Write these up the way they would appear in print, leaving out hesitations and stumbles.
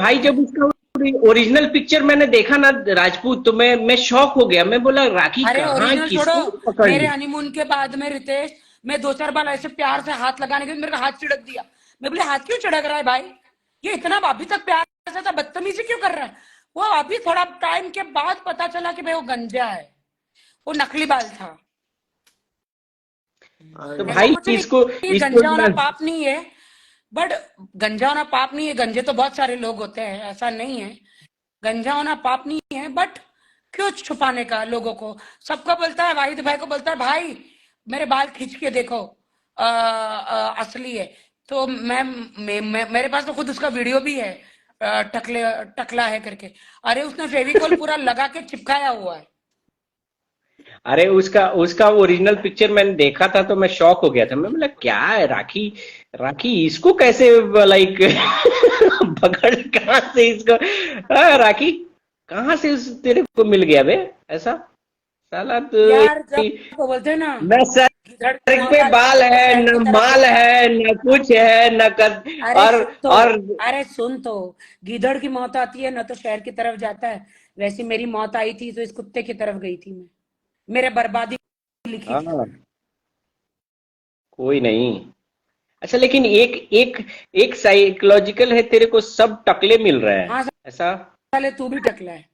भाई जब उसका ओरिजिनल पिक्चर मैंने देखा ना राजपूत, तो मैं शॉक हो गया। मैं बोला राखी अरे कहाँ ओरिजिनल छोड़ो, किसको पकड़ मेरे ली। हनीमून के बाद में रितेश, मैं दो चार बार ऐसे प्यार से हाथ लगाने के मेरे को हाथ चिड़क दिया। मैं बोले हाथ क्यों चिड़क रहा है भाई, ये इतना अभी तक प्यार से था, बदतमीजी क्यों कर रहा है। वो अभी थोड़ा टाइम के बाद पता चला कि भाई वो गंजा है, वो नकली बाल था। तो ऐसा भाई कुछ नहीं, इसको ये इसको गंजा होना पाप नहीं है। बट गंजा होना पाप नहीं है, गंजे तो बहुत सारे लोग होते हैं, ऐसा नहीं है। गंजा होना पाप नहीं है, बट क्यों छुपाने का लोगों को। सबको बोलता है, वाहिद भाई को बोलता है भाई मेरे बाल खींच के देखो, असली है। तो मेरे पास तो खुद उसका वीडियो भी है, टकले टकला है करके। अरे उसने फेविकोल पूरा लगा के चिपकाया हुआ है। अरे उसका उसका ओरिजिनल पिक्चर मैंने देखा था तो मैं शॉक हो गया था। मैं बोला क्या है राखी, राखी इसको कैसे लाइक पकड़ कहाँ से इसको। राखी कहाँ से तेरे को मिल गया बे ऐसा। साला तो यार जब को बोलते हैं ना, न सर गिधड़ की मौत पे आती बाल है तो है, शहर न की तरफ माल देखा। है, न कुछ है, न कर। अरे और सुन तो, और अरे सुन तो, गीदड़ की मौत आती है ना तो शहर की तरफ जाता है। वैसी मेरी मौत आई थी तो इस कुत्ते की तरफ गई थी मैं। मेरे बर्बादी लिखी थी। हाँ कोई नहीं। अच्छा लेकिन एक एक एक साइकोलॉजिकल है, तेरे को सब टकले मिल रहे हैं हाँ ऐसा। साले तू भी टकला है।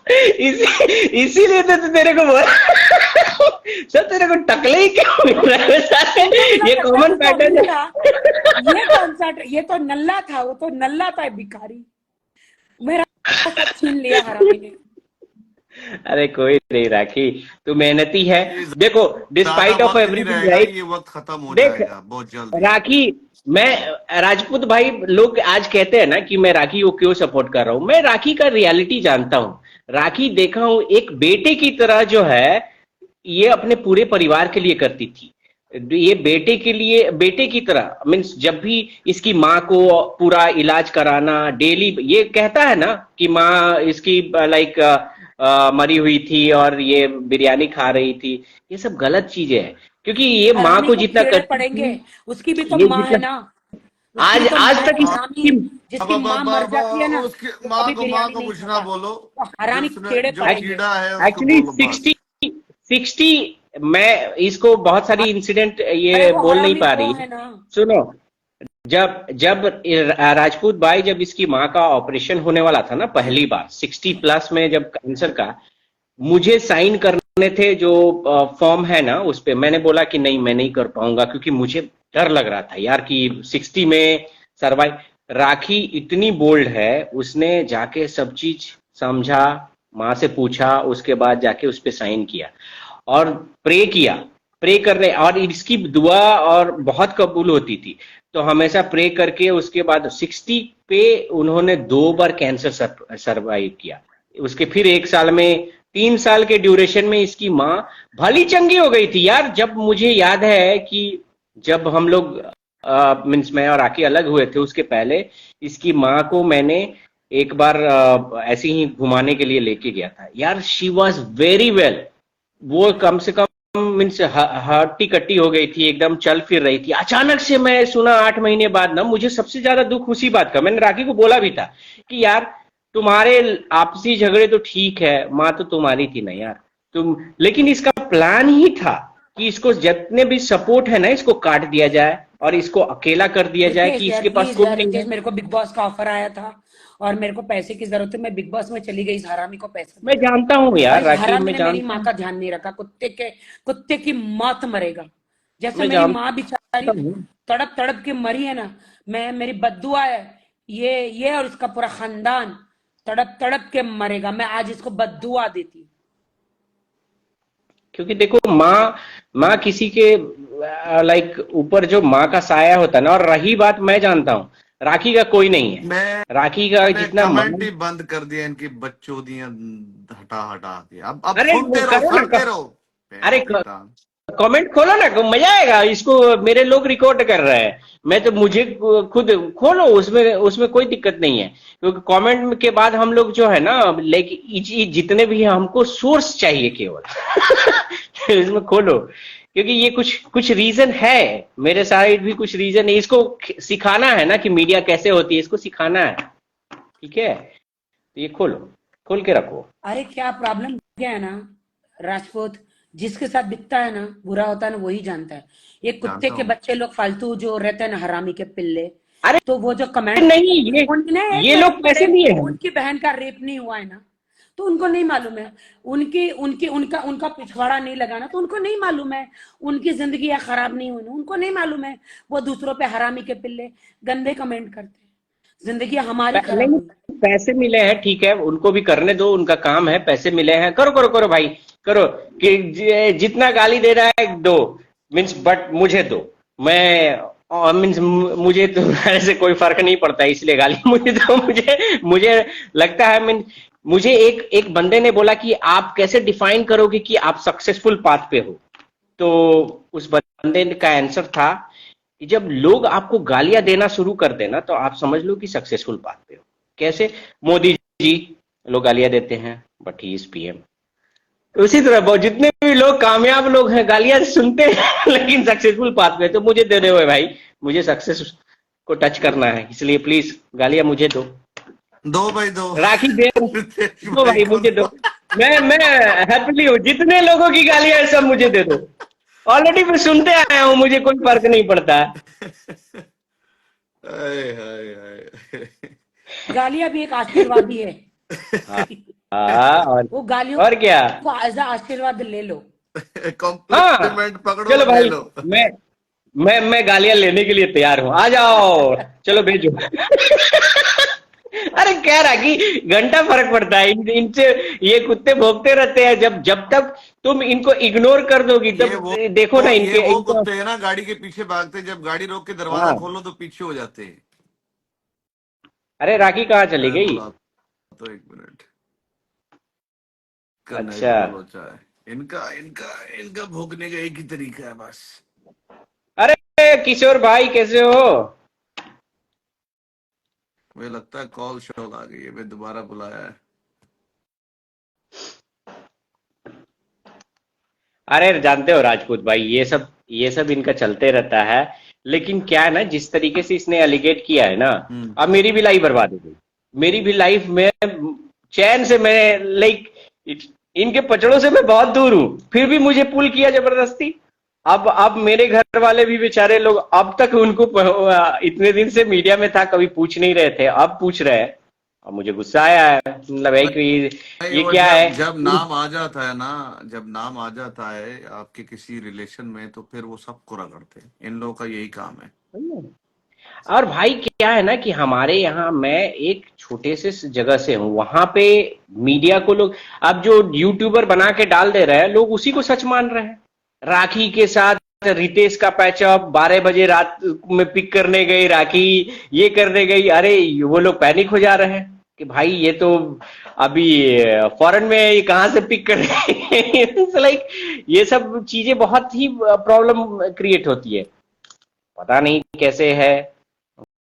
इसीलिए तो तेरे को बोला सर तेरे को टकले ही क्यों मिल रहे हैं सारे। तू तो बोला ये टकला कॉमन तो अभी पैटर्न भी है। था। ये कौन सा, ये तो नल्ला था, वो तो नल्ला था भिखारी। मेरा सब छीन लिया हरामी ने। अरे कोई नहीं राखी, तू मेहनती है। ये देखो ज्यादा डिस्पाइट ऑफ वक्त नहीं एवरीथिंग रहेगा, राइट। ये वक्त खत्म हो देख जाएगा बहुत जल्दी। राखी, मैं राजपूत भाई लोग आज कहते हैं ना कि मैं राखी को क्यों सपोर्ट कर रहा हूं। मैं राखी का रियलिटी जानता हूं, राखी देखा हूं एक बेटे की तरह जो है ये अपने पूरे परिवार के लिए करती थी। ये बेटे के लिए बेटे की तरह मीन्स जब भी इसकी माँ को पूरा इलाज कराना डेली, ये कहता है ना कि माँ इसकी लाइक मरी हुई थी और ये बिरयानी खा रही थी। ये सब गलत चीजें हैं क्योंकि ये माँ हरामी को को जितना कीड़े करती पड़ेंगे, थी उसकी भी तो ये माँ है जितना ना। उसकी भी आज तो आज माँ है तक हरामी। इसकी अब जिसकी माँ मर जाती है ना, उसकी वो माँ कभी को माँ बिरयानी को नहीं कुछ ना खाता। बोलो। तो हरामी को जिसने कीड़े जो पड़ेंगे। कीड़ा है उसको एक्चुअली बोलो बस। 60 मैं इसको बहुत सारी इंसिडेंट अरे ये वो बोल नहीं हरामी पा वो रही है है। ना। सुनो, जब जब राजपूत भाई जब इसकी माँ का ऑपरेशन होने वाला था ना पहली बार 60 प्लस में जब कैंसर का, मुझे साइन करने थे जो फॉर्म है ना उस पे, मैंने बोला कि नहीं मैं नहीं कर पाऊंगा क्योंकि मुझे डर लग रहा था यार कि 60 में सरवाइव। राखी इतनी बोल्ड है, उसने जाके सब चीज समझा, माँ से पूछा, उसके बाद जाके उस पे साइन किया और प्रे किया। प्रे करने और इसकी दुआ और बहुत कबूल होती थी, तो हमेशा प्रे करके उसके बाद 60 पे उन्होंने 2 बार कैंसर सरवाइव किया। उसके फिर 1 साल में 3 साल के ड्यूरेशन में इसकी माँ भली चंगी हो गई थी यार। जब मुझे याद है कि जब हम लोग मीन्स मैं और आके अलग हुए थे उसके पहले इसकी माँ को मैंने एक बार ऐसे ही घुमाने के लिए लेके गया था यार। She was very well. वो कम से कम मीन्स हट्टी कट्टी हो गई थी, एकदम चल फिर रही थी। अचानक से मैं सुना 8 महीने बाद ना, मुझे सबसे ज्यादा दुख उसी बात का। मैंने राखी को बोला भी था कि यार तुम्हारे आपसी झगड़े तो ठीक है, माँ तो तुम्हारी थी ना यार तुम, लेकिन इसका प्लान ही था कि इसको जितने भी सपोर्ट है ना इसको काट दिया जाए और इसको अकेला कर दिया जाए रितेश कि यार इसके पास प्लीज कोई यार, नहीं रितेश है। मेरे को बिग बॉस का ऑफर आया था और मेरे को पैसे की जरूरत है। मैं बिग बॉस में चली गई इस हरामी को पैसा मैं देने। जानता हूँ और यार इस राखी, हरामी मैं ने मेरी जानता माँ हूँ। का ध्यान नहीं रखा। कुत्ते की मौत मरेगा। जैसे मैं मेरी माँ बेचारी जानता हूँ। तड़प तड़प के मरी है ना, मैं मेरी बद्दुआ है। ये और इसका पूरा खानदान तड़प तड़प के मरेगा। मैं आज इसको बद्दुआ देती हूँ। क्योंकि देखो माँ, माँ किसी के लाइक ऊपर जो माँ का साया होता है ना। और रही बात, मैं जानता हूँ राखी का कोई नहीं है। राखी का मैंने जितना माँ, कमेंट ही बंद कर दिया, इनकी बच्चोदियां हटा हटा के। अब अरे वो सुनते रहो करो ना सड़ते रहो। अरे बेटा कमेंट खोलो ना, मजा आएगा। इसको मेरे लोग रिकॉर्ड कर रहे हैं, मैं तो मुझे खुद खोलो, उसमें उसमें कोई दिक्कत नहीं है। क्योंकि कमेंट के बाद हम लोग जो है ना, लेकिन जितने भी हैं हमको सोर्स चाहिए केवल इसमें खोलो क्योंकि ये कुछ रीजन है, मेरे साइड भी कुछ रीजन है, इसको सिखाना है ना कि मीडिया कैसे होती है, इसको सिखाना है, ठीक है। तो ये खोल के रखो। अरे क्या प्रॉब्लम क्या है ना राजपूत, जिसके साथ दिखता है ना बुरा होता है ना वही जानता है। ये कुत्ते जानता के हूँ। बच्चे लोग फालतू जो रहते हैं ना हरामी के पिल्ले, अरे तो वो जो कमेंट नहीं, ये लोग पैसे लिए हैं। उनकी बहन का रेप नहीं हुआ है ना, तो उनको नहीं मालूम है। उनकी उनकी उनका उनका पिछवाड़ा नहीं लगाना, तो उनको नहीं मालूम है। उनकी जिंदगी खराब नहीं हुई, उनको नहीं मालूम है। वो दूसरों पे हरामी के पिल्ले गंदे कमेंट करते हैं, जिंदगी हमारी खराब नहीं, हुई। पैसे मिले हैं, ठीक है, उनको भी करने दो, उनका काम है, पैसे मिले हैं, करो करो करो भाई, करो। कि जितना गाली दे रहा है दो, मीन्स बट मुझे दो, मैं मीन्स मुझे तो ऐसे कोई फर्क नहीं पड़ता है, इसलिए गाली मुझे दो। मुझे लगता है, मीन मुझे एक बंदे ने बोला कि आप कैसे डिफाइन करोगे कि आप सक्सेसफुल पाथ पे हो, तो उस बंदे का आंसर था कि जब लोग आपको गालियां देना शुरू कर देना तो आप समझ लो कि सक्सेसफुल पाथ पे हो। कैसे? मोदी जी लोग गालियां देते हैं, बट ही इज पीएम। उसी तरह बहुत जितने भी लोग कामयाब लोग हैं गालियां सुनते हैं लेकिन सक्सेसफुल पाथ पे। तो मुझे दे दे भाई, मुझे सक्सेस को टच करना है, इसलिए प्लीज गालियां मुझे दो। दो भाई दो। राखी दे दो भाई भाई, को मुझे दो। मैं हैप्पीली हूँ, जितने लोगों की गालियां है सब मुझे दे दो। ऑलरेडी मैं सुनते आया हूँ, मुझे कोई फर्क नहीं पड़ता। हाय हाय हाय। गालियां भी एक आशीर्वाद ही है। हाँ, वो गालियों और क्या। को एज आशीर्वाद ले लो। हाँ कॉम्प्लीमेंट पकड़ो चलो और ले भाई, लो। मैं गालियां लेने के लिए तैयार हूँ, आ जाओ, चलो भेजो। अरे क्या राखी, घंटा फर्क पड़ता है इनसे। ये कुत्ते भौंकते रहते हैं, जब जब तक तुम इनको इग्नोर कर दोगी तब देखो ना ये वो इनको। कुत्ते हैं ना गाड़ी के पीछे भागते, जब गाड़ी रोक के दरवाजा हाँ, खोलो तो पीछे हो जाते हैं। अरे राखी कहाँ चली मैं गई? बुला तो एक मिनट, करने अच्छा, को लोचा है इनका इनका इनका भोगने का एक ही तरीका है बस। अरे किशोर भाई कैसे हो? मुझे लगता है कॉल शॉल आ गई है, मैं दोबारा बुलाया है। अरे जानते हो राजपूत भाई, ये सब इनका चलते रहता है। लेकिन क्या है ना, जिस तरीके से इसने एलिगेट किया है ना, अब मेरी भी लाइफ बर्बाद हो गई। मेरी भी लाइफ में चैन से मैं लाइक इनके पचड़ों से मैं बहुत दूर हूं, फिर भी मुझे पुल किया जबरदस्ती। अब मेरे घर वाले भी बेचारे लोग, अब तक उनको इतने दिन से मीडिया में था, कभी पूछ नहीं रहे थे, अब पूछ रहे हैं। अब मुझे गुस्सा आया है, मतलब है कि ये वो क्या है। जब नाम आ जाता है ना, जब नाम आ जाता है आपके किसी रिलेशन में, तो फिर वो सबको रगड़ते हैं। इन लोगों का यही काम है। और भाई क्या है ना कि हमारे यहाँ, मैं एक छोटे से जगह से हूँ, वहां पे मीडिया को लोग अब जो यूट्यूबर बना के डाल दे रहे हैं, लोग उसी को सच मान रहे हैं। राखी के साथ रितेश का पैचअप, 12 बजे रात में पिक करने गई राखी, ये करने गई, अरे वो लोग पैनिक हो जा रहे हैं कि भाई ये तो अभी फॉरेन में, ये कहाँ से पिक कर रहे हैं। लाइक ये सब चीजें बहुत ही प्रॉब्लम क्रिएट होती है, पता नहीं कैसे है।